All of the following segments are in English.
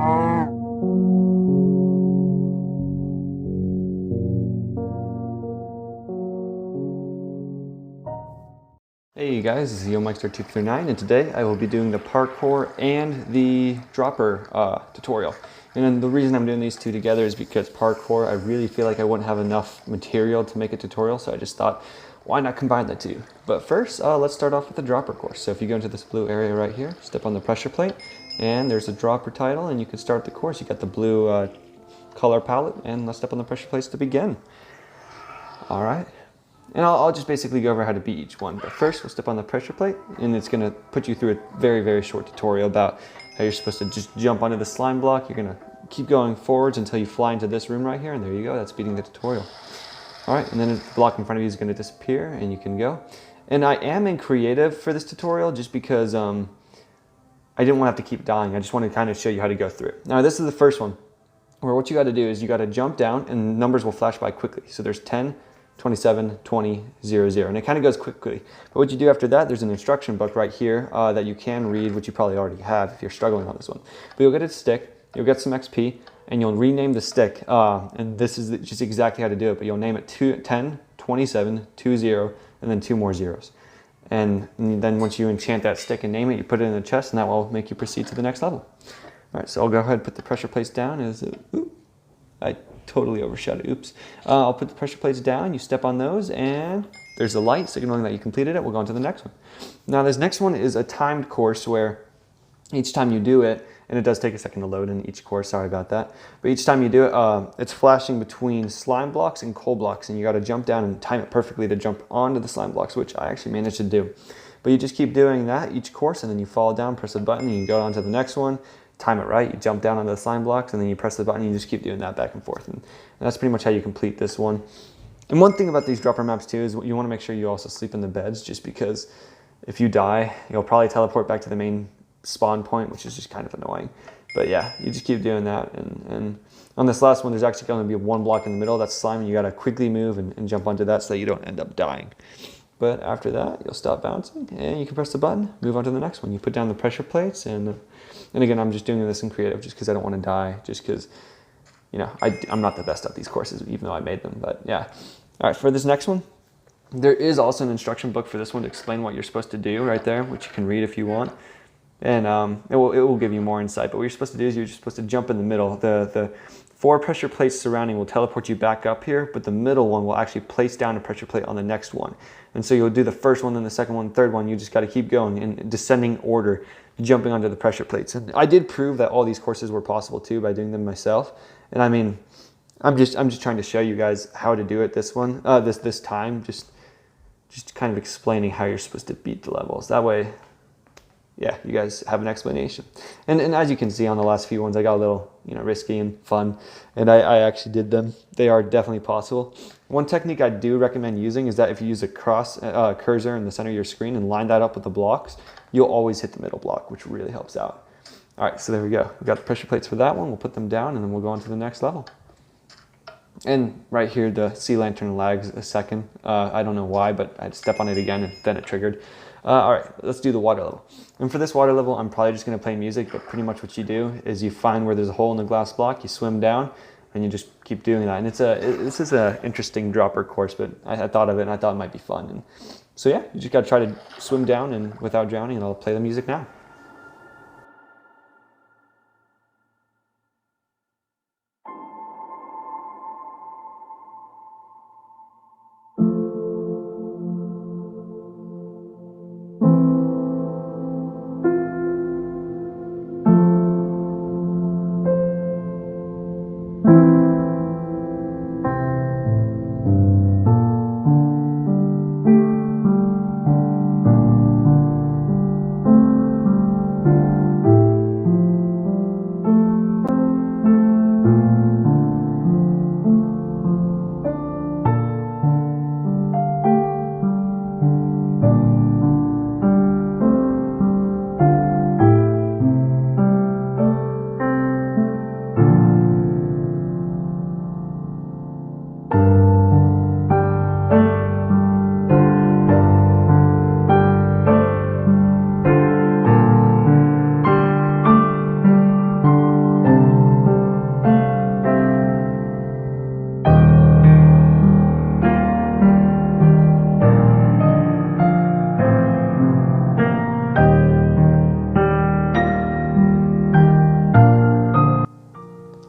Hey guys, this is YoMeister239 and today I will be doing the parkour and the dropper tutorial. And then the reason I'm doing these two together is because parkour, I really feel like I wouldn't have enough material to make a tutorial, so I just thought, why not combine the two? But first, let's start off with the dropper course. So if you go into this blue area right here, step on the pressure plate, and there's a dropper title, and you can start the course. You got the blue color palette, and let's step on the pressure plates to begin. All right. And I'll just basically go over how to beat each one. But first, we'll step on the pressure plate, and it's going to put you through a very, very short tutorial about how you're supposed to just jump onto the slime block. You're going to keep going forwards until you fly into this room right here, and there you go. That's beating the tutorial. All right, and then the block in front of you is going to disappear, and you can go. And I am in creative for this tutorial just because I didn't want to have to keep dying. I just want to kind of show you how to go through it. Now, this is the first one, where what you got to do is you got to jump down, and numbers will flash by quickly. So there's 10, 27, 20, 0, 0. And it kind of goes quickly. But what you do after that, there's an instruction book right here that you can read, which you probably already have if you're struggling on this one. But you'll get a stick, you'll get some XP, and you'll rename the stick. And this is just exactly how to do it. But you'll name it 10, 27, 20, and then 2 more zeros. And then once you enchant that stick and name it, you put it in the chest, and that will make you proceed to the next level. All right, so I'll go ahead and put the pressure plates down. I totally overshot it, oops. I'll put the pressure plates down, you step on those, and there's a light signaling that you completed it. We'll go on to the next one. Now this next one is a timed course where each time you do it, and it does take a second to load in each course, sorry about that, but each time you do it, it's flashing between slime blocks and coal blocks, and you gotta jump down and time it perfectly to jump onto the slime blocks, which I actually managed to do. But you just keep doing that each course, and then you fall down, press a button, and you go on to the next one, time it right, you jump down onto the slime blocks, and then you press the button, and you just keep doing that back and forth. And that's pretty much how you complete this one. And one thing about these dropper maps too is you want to make sure you also sleep in the beds, just because if you die, you'll probably teleport back to the main spawn point, which is just kind of annoying. But yeah, you just keep doing that. And on this last one, there's actually going to be one block in the middle. That's slime, and you got to quickly move and jump onto that so that you don't end up dying. But after that, you'll stop bouncing, and you can press the button, move on to the next one. You put down the pressure plates, and again, I'm just doing this in creative just because I don't want to die, just because, you know, I'm not the best at these courses, even though I made them, but yeah. All right, for this next one, there is also an instruction book for this one to explain what you're supposed to do right there, which you can read if you want. And it will give you more insight, but what you're supposed to do is you're just supposed to jump in the middle. The 4 pressure plates surrounding will teleport you back up here, but the middle one will actually place down a pressure plate on the next one. And so you'll do the first one, then the second one, third one. You just got to keep going in descending order, jumping onto the pressure plates. And I did prove that all these courses were possible too by doing them myself. And I mean, I'm just trying to show you guys how to do it this time, just kind of explaining how you're supposed to beat the levels. That way, yeah, you guys have an explanation. And as you can see on the last few ones, I got a little, you know, risky and fun, and I actually did them. They are definitely possible. One technique I do recommend using is that if you use a cursor in the center of your screen and line that up with the blocks, you'll always hit the middle block, which really helps out. All right, so there we go. We got the pressure plates for that one. We'll put them down, and then we'll go on to the next level. And right here, the sea lantern lags a second. I don't know why, but I had to step on it again, and then it triggered. All right, let's do the water level. And for this water level, I'm probably just going to play music, but pretty much what you do is you find where there's a hole in the glass block, you swim down, and you just keep doing that. And this is an interesting dropper course, but I thought of it, and I thought it might be fun. And so yeah, you just got to try to swim down and without drowning, and I'll play the music now.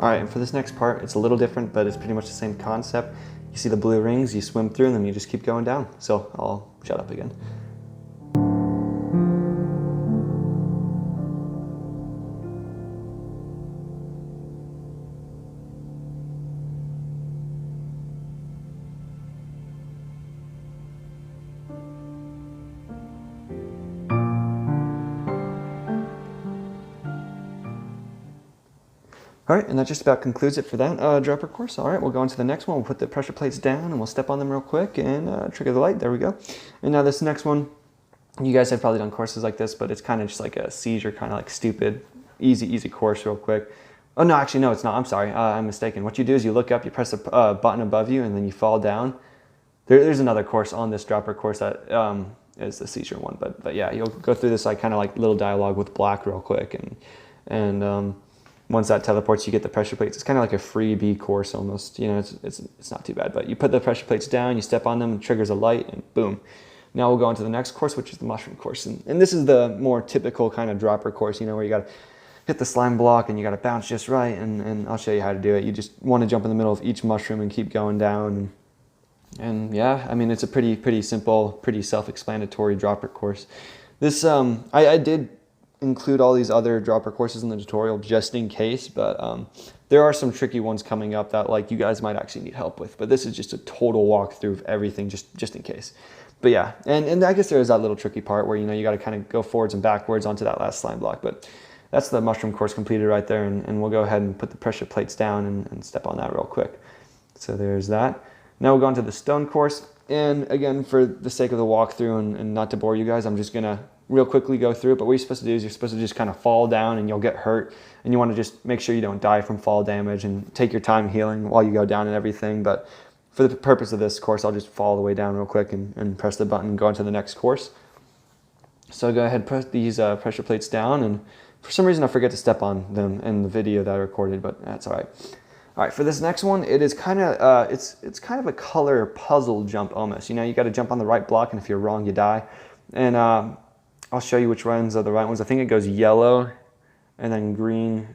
All right, and for this next part, it's a little different, but it's pretty much the same concept. You see the blue rings, you swim through, and then you just keep going down. So I'll shut up again. All right, and that just about concludes it for that dropper course. All right, we'll go on to the next one. We'll put the pressure plates down and we'll step on them real quick and trigger the light. There we go. And now this next one, you guys have probably done courses like this, but it's kind of just like a seizure, kind of like stupid, easy course real quick. Oh, no, actually, no, it's not. I'm sorry. I'm mistaken. What you do is you look up, you press a button above you, and then you fall down. There's another course on this dropper course that is the seizure one. But yeah, you'll go through this like kind of like little dialogue with Black real quick. And once that teleports, you get the pressure plates. It's kind of like a freebie course almost. You know, it's not too bad. But you put the pressure plates down, you step on them, it triggers a light, and boom. Now we'll go on to the next course, which is the mushroom course. And this is the more typical kind of dropper course, you know, where you got to hit the slime block and you got to bounce just right. And I'll show you how to do it. You just want to jump in the middle of each mushroom and keep going down. And yeah, I mean, it's a pretty simple, pretty self-explanatory dropper course. This, I did include all these other dropper courses in the tutorial just in case, but there are some tricky ones coming up that like you guys might actually need help with. But this is just a total walkthrough of everything just in case. But yeah, and I guess there is that little tricky part where, you know, you got to kind of go forwards and backwards onto that last slime block. But that's the mushroom course completed right there, and we'll go ahead and put the pressure plates down and step on that real quick. So there's that. Now we'll go on to the stone course, and again, for the sake of the walkthrough and not to bore you guys, I'm just gonna real quickly go through it. But what you're supposed to do is you're supposed to just kind of fall down and you'll get hurt, and you want to just make sure you don't die from fall damage and take your time healing while you go down and everything. But for the purpose of this course, I'll just fall the way down real quick and press the button and go on to the next course. So go ahead, press these pressure plates down, and for some reason I forget to step on them in the video that I recorded, but that's all right. All right, for this next one, it is kind of it's kind of a color puzzle jump almost. You know, you got to jump on the right block, and if you're wrong, you die. And I'll show you which ones are the right ones. I think it goes yellow, and then green,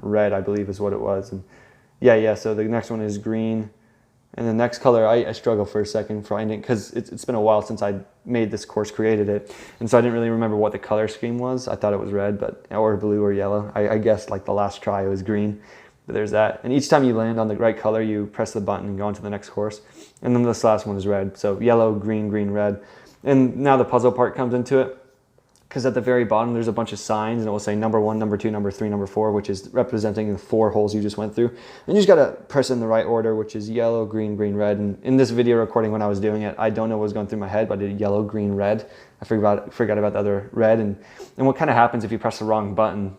red, I believe is what it was. And yeah. So the next one is green, and the next color I struggle for a second finding because it's been a while since I made this course, created it, and so I didn't really remember what the color scheme was. I thought it was red, or blue or yellow. I guessed like the last try it was green. But there's that. And each time you land on the right color, you press the button and go on to the next course. And then this last one is red. So yellow, green, red. And now the puzzle part comes into it, because at the very bottom, there's a bunch of signs, and it will say number 1, number 2, number 3, number 4, which is representing the 4 holes you just went through. And you just got to press in the right order, which is yellow, green, red. And in this video recording, when I was doing it, I don't know what was going through my head, but I did yellow, green, red. I forgot about the other red. And what kind of happens if you press the wrong button?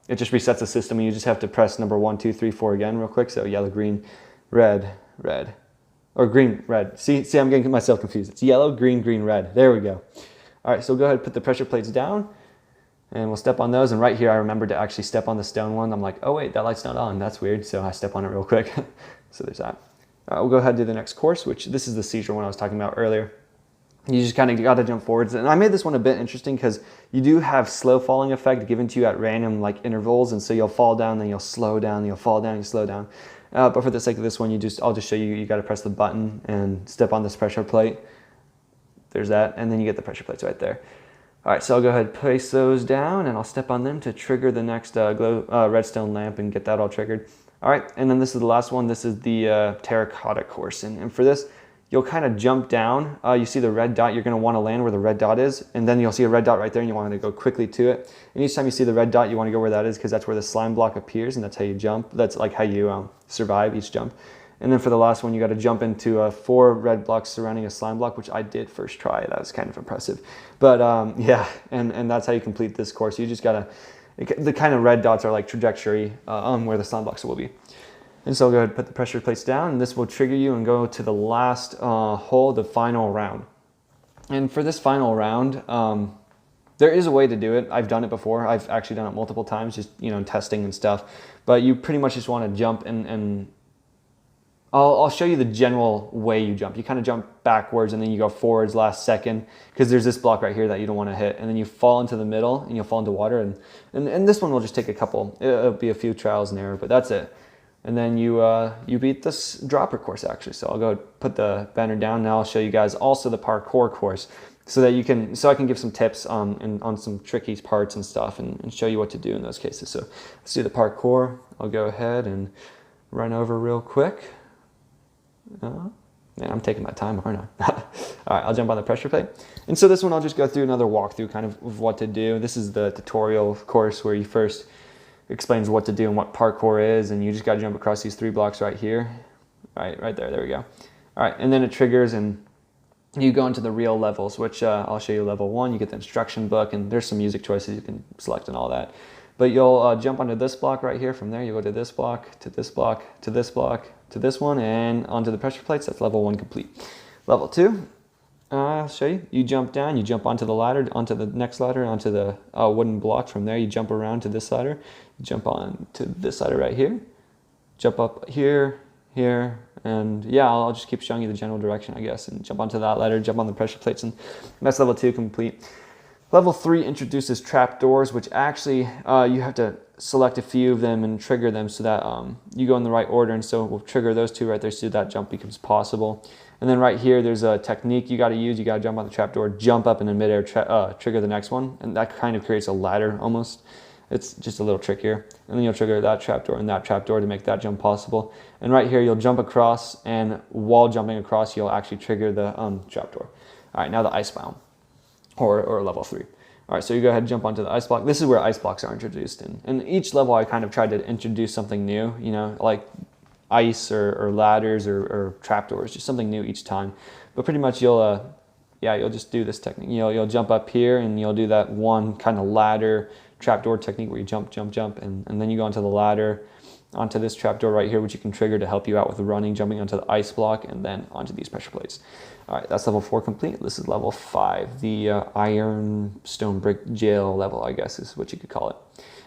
It just resets the system, and you just have to press number 1, 2, 3, 4 again real quick. So yellow, green, red, or green, red. See, I'm getting myself confused. It's yellow, green, red. There we go. All right, so go ahead and put the pressure plates down, and we'll step on those. And right here, I remembered to actually step on the stone one. I'm like, oh wait, that light's not on. That's weird. So I step on it real quick. So there's that. All right, we'll go ahead and do the next course, which this is the seizure one I was talking about earlier. You just kind of got to jump forwards. And I made this one a bit interesting because you do have slow falling effect given to you at random like intervals. And so you'll fall down, then you'll slow down, then you'll fall down, you slow down. But for the sake of this one, I'll just show you, you got to press the button and step on this pressure plate. There's that. And then you get the pressure plates right there. All right, so I'll go ahead and place those down, and I'll step on them to trigger the next redstone lamp and get that all triggered. All right, and then this is the last one. This is the terracotta course. And for this, you'll kind of jump down. You see the red dot, you're gonna wanna land where the red dot is, and then you'll see a red dot right there, and you wanna go quickly to it. And each time you see the red dot, you wanna go where that is, because that's where the slime block appears, and that's how you jump. That's like how you survive each jump. And then for the last one, you gotta jump into 4 red blocks surrounding a slime block, which I did first try. That was kind of impressive. But yeah, and that's how you complete this course. You just gotta, the kind of red dots are like trajectory on where the slime blocks will be. And so I'll go ahead and put the pressure plates down, and this will trigger you and go to the last hole, the final round. And for this final round, there is a way to do it. I've done it before. I've actually done it multiple times, just testing and stuff. But you pretty much just want to jump and I'll show you the general way you jump. You kind of jump backwards and then you go forwards last second because there's this block right here that you don't want to hit. And then you fall into the middle and you'll fall into water. And this one will just take a couple. It'll be a few trials and error, but that's it. And then you beat this dropper course actually. So I'll go put the banner down. Now I'll show you guys also the parkour course so that I can give some tips on some tricky parts and stuff and show you what to do in those cases. So let's do the parkour. I'll go ahead and run over real quick. Man, I'm taking my time, aren't I? All right, I'll jump on the pressure plate. And so this one, I'll just go through another walkthrough kind of what to do. This is the tutorial course where you first explains what to do and what parkour is. And you just got to jump across these 3 blocks right here. Right there, there we go. All right, and then it triggers and you go into the real levels, which I'll show you level 1. You get the instruction book and there's some music choices you can select and all that. But you'll jump onto this block right here. From there, you go to this block, to this block, to this block, to this one, and onto the pressure plates. That's level 1 complete. Level 2, I'll show you. You jump down, you jump onto the ladder, onto the next ladder, onto the wooden block. From there, you jump around to this ladder, you jump on to this ladder right here, jump up here, here, and yeah, I'll just keep showing you the general direction, I guess, and jump onto that ladder, jump on the pressure plates, and that's level 2 complete. Level 3 introduces trapdoors, which actually you have to select a few of them and trigger them so that you go in the right order. And so we'll trigger those 2 right there so that jump becomes possible. And then right here, there's a technique you got to use. You got to jump on the trapdoor, jump up in the midair, trigger the next one. And that kind of creates a ladder almost. It's just a little trickier. And then you'll trigger that trapdoor and that trapdoor to make that jump possible. And right here, you'll jump across. And while jumping across, you'll actually trigger the trapdoor. All right, now the ice biome. Or level 3. All right, so you go ahead and jump onto the ice block. This is where ice blocks are introduced in. And each level I kind of tried to introduce something new, you know, like ice or ladders or trapdoors, just something new each time. But pretty much you'll just do this technique. You'll jump up here and you'll do that one kind of ladder trapdoor technique where you jump, jump, jump, and then you go onto the ladder, onto this trapdoor right here, which you can trigger to help you out with running, jumping onto the ice block, and then onto these pressure plates. All right, that's level 4 complete. This is level 5, the iron stone brick jail level, I guess is what you could call it.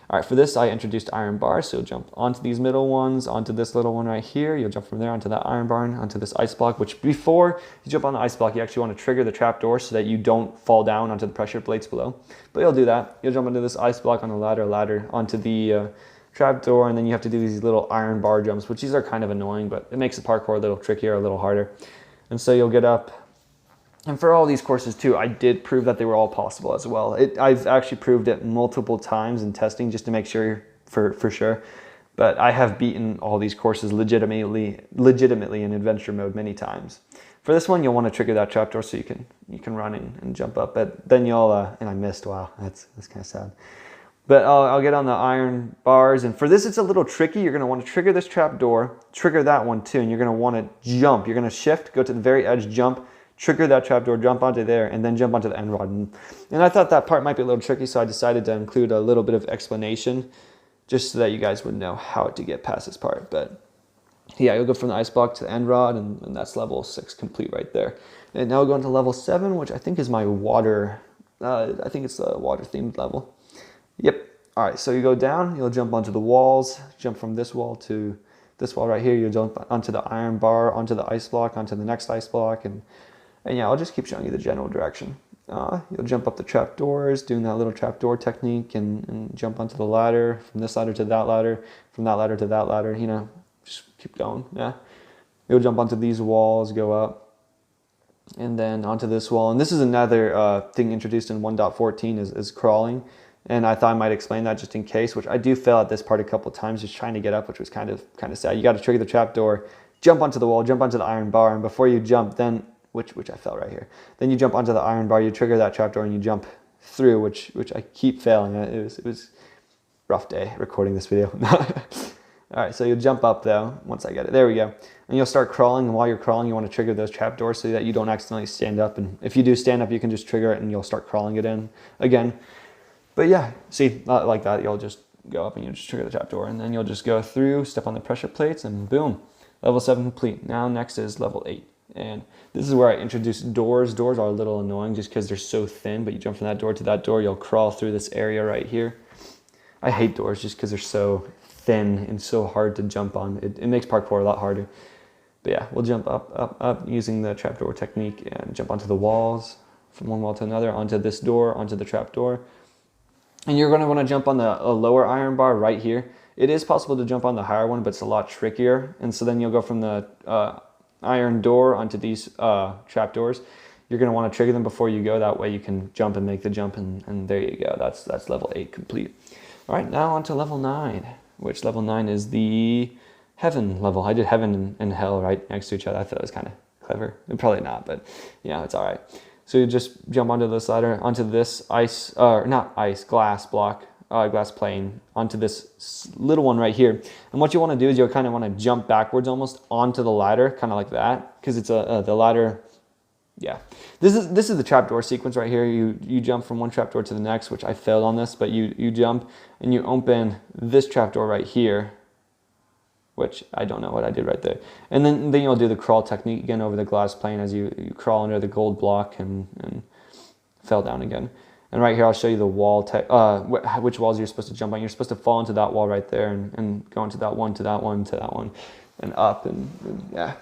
All right, for this, I introduced iron bars, so you'll jump onto these middle ones, onto this little one right here. You'll jump from there onto that iron bar, onto this ice block, which before you jump on the ice block, you actually want to trigger the trapdoor so that you don't fall down onto the pressure plates below. But you'll do that. You'll jump onto this ice block on the ladder, onto the trapdoor, and then you have to do these little iron bar jumps, which these are kind of annoying, but it makes the parkour a little trickier, a little harder. And so you'll get up. And for all these courses too, I did prove that they were all possible as well. I've actually proved it multiple times in testing just to make sure for sure. But I have beaten all these courses legitimately in adventure mode many times. For this one, you'll want to trigger that trapdoor so you can run and jump up. But then you'll and I missed. Wow, that's kind of sad. But I'll get on the iron bars, and for this it's a little tricky. You're going to want to trigger this trapdoor, trigger that one too, and you're going to want to jump. You're going to shift, go to the very edge, jump, trigger that trapdoor, jump onto there, and then jump onto the end rod. And I thought that part might be a little tricky, so I decided to include a little bit of explanation just so that you guys would know how to get past this part. But yeah, you'll go from the ice block to the end rod, and that's level 6 complete right there. And now we'll go into level 7, which I think is my water, I think it's the water themed level. Yep. All right, so you go down, you'll jump onto the walls, jump from this wall to this wall right here. You'll jump onto the iron bar, onto the ice block, onto the next ice block, and yeah, I'll just keep showing you the general direction. You'll jump up the trapdoors, doing that little trapdoor technique, and jump onto the ladder, from this ladder to that ladder, from that ladder to that ladder, you know, just keep going, yeah. You'll jump onto these walls, go up, and then onto this wall. And this is another thing introduced in 1.14 is crawling. And I thought I might explain that just in case, which I do fail at this part a couple of times, just trying to get up, which was kind of sad. You got to trigger the trapdoor, jump onto the wall, jump onto the iron bar, and before you jump, then which I fell right here. Then you jump onto the iron bar, you trigger that trapdoor, and you jump through, which I keep failing. It was rough day recording this video. All right, so you'll jump up though once I get it. There we go. And you'll start crawling, and while you're crawling, you want to trigger those trapdoors so that you don't accidentally stand up. And if you do stand up, you can just trigger it, and you'll start crawling it in again. But yeah, see, like that, you'll just go up and you just trigger the trapdoor, and then you'll just go through, step on the pressure plates, and boom, level 7 complete. Now next is level 8. And this is where I introduce doors. Doors are a little annoying just because they're so thin, but you jump from that door to that door, you'll crawl through this area right here. I hate doors just because they're so thin and so hard to jump on. It makes parkour a lot harder. But yeah, we'll jump up using the trapdoor technique and jump onto the walls from one wall to another, onto this door, onto the trapdoor. And you're going to want to jump on the lower iron bar right here. It is possible to jump on the higher one, but it's a lot trickier. And so then you'll go from the iron door onto these trapdoors. You're going to want to trigger them before you go. That way you can jump and make the jump, and there you go. That's level 8 complete. All right, now on to level 9, which level 9 is the heaven level. I did heaven and hell right next to each other. I thought it was kind of clever. Probably not, but yeah, it's all right. So you just jump onto this ladder, onto this glass block, glass plane, onto this little one right here. And what you want to do is you'll kind of want to jump backwards almost onto the ladder, kind of like that, because it's the ladder. Yeah, this is the trapdoor sequence right here. You jump from one trapdoor to the next, which I failed on this, but you jump and you open this trapdoor right here, which I don't know what I did right there. And then you'll do the crawl technique again over the glass plane as you crawl under the gold block and fell down again. And right here, I'll show you the wall, which walls you're supposed to jump on. You're supposed to fall into that wall right there and go into that one, to that one, to that one, and up, and yeah.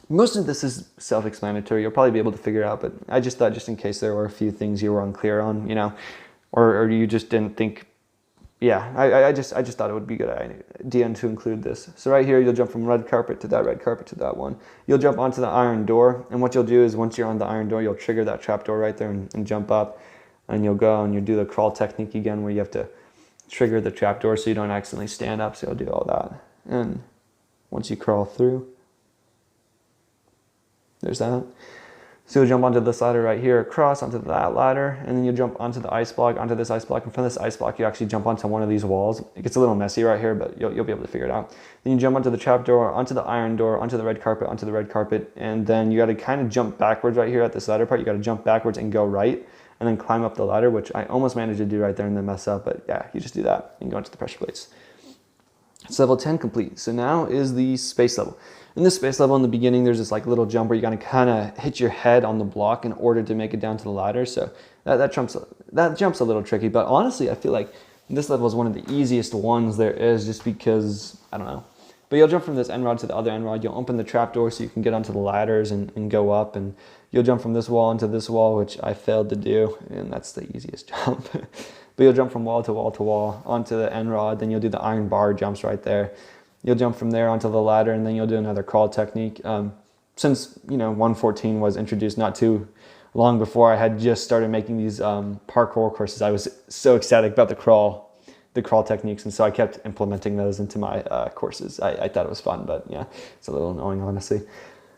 Most of this is self-explanatory. You'll probably be able to figure it out, but I just thought, just in case there were a few things you were unclear on, you know, or you just didn't think. Yeah, I just thought it would be a good idea to include this. So right here, you'll jump from red carpet to that red carpet to that one. You'll jump onto the iron door, and what you'll do is once you're on the iron door, you'll trigger that trap door right there and jump up, and you'll go and you'll do the crawl technique again where you have to trigger the trap door so you don't accidentally stand up, so you'll do all that. And once you crawl through, there's that. So you'll jump onto this ladder right here, across onto that ladder, and then you'll jump onto the ice block, onto this ice block, and from this ice block you actually jump onto one of these walls. It gets a little messy right here, but you'll be able to figure it out. Then you jump onto the trap door, onto the iron door, onto the red carpet, and then you got to kind of jump backwards right here at this ladder part. You got to jump backwards and go right, and then climb up the ladder, which I almost managed to do right there and then mess up, but yeah, you just do that and go into the pressure plates. It's level 10 complete. So now is the space level. In this space level in the beginning, there's this like little jump where you gotta kind of hit your head on the block in order to make it down to the ladder. So that jump's a little tricky, but honestly, I feel like this level is one of the easiest ones there is, just because, I don't know. But you'll jump from this end rod to the other end rod. You'll open the trapdoor so you can get onto the ladders and go up, and you'll jump from this wall into this wall, which I failed to do, and that's the easiest jump. But you'll jump from wall to wall to wall onto the end rod, then you'll do the iron bar jumps right there. You'll jump from there onto the ladder, and then you'll do another crawl technique. Since 114 was introduced not too long before I had just started making these parkour courses, I was so ecstatic about the crawl techniques, and so I kept implementing those into my courses. I thought it was fun, but yeah, it's a little annoying, honestly.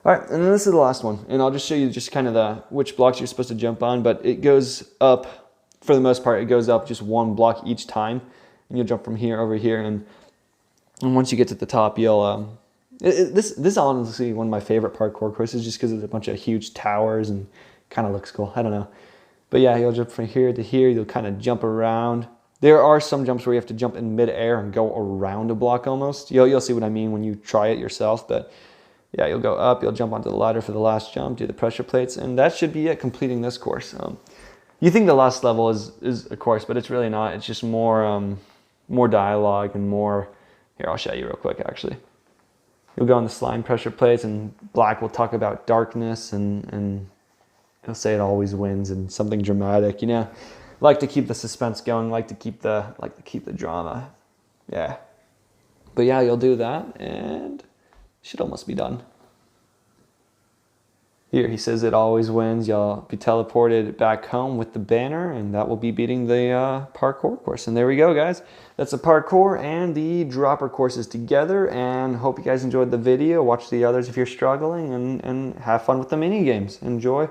All right, and then this is the last one, and I'll just show you just kind of which blocks you're supposed to jump on, but it goes up, for the most part, it goes up just one block each time, and you'll jump from here over here, and once you get to the top, you'll this is honestly one of my favorite parkour courses, just because it's a bunch of huge towers and kind of looks cool. I don't know, but yeah, you'll jump from here to here. You'll kind of jump around. There are some jumps where you have to jump in midair and go around a block almost. You'll see what I mean when you try it yourself. But yeah, you'll go up. You'll jump onto the ladder for the last jump. Do the pressure plates, and that should be it. Completing this course. You think the last level is a course, but it's really not. It's just more dialogue and more. Here, I'll show you real quick, actually. You'll go on the slime pressure plates, and Black will talk about darkness, and he'll say it always wins, and something dramatic, you know. Like to keep the suspense going, like to keep the drama. Yeah. But yeah, you'll do that, and should almost be done. Here, he says it always wins. You'll be teleported back home with the banner, and that will be beating the parkour course. And there we go, guys. That's the parkour and the dropper courses together, and hope you guys enjoyed the video. Watch the others if you're struggling, and have fun with the mini games. Enjoy.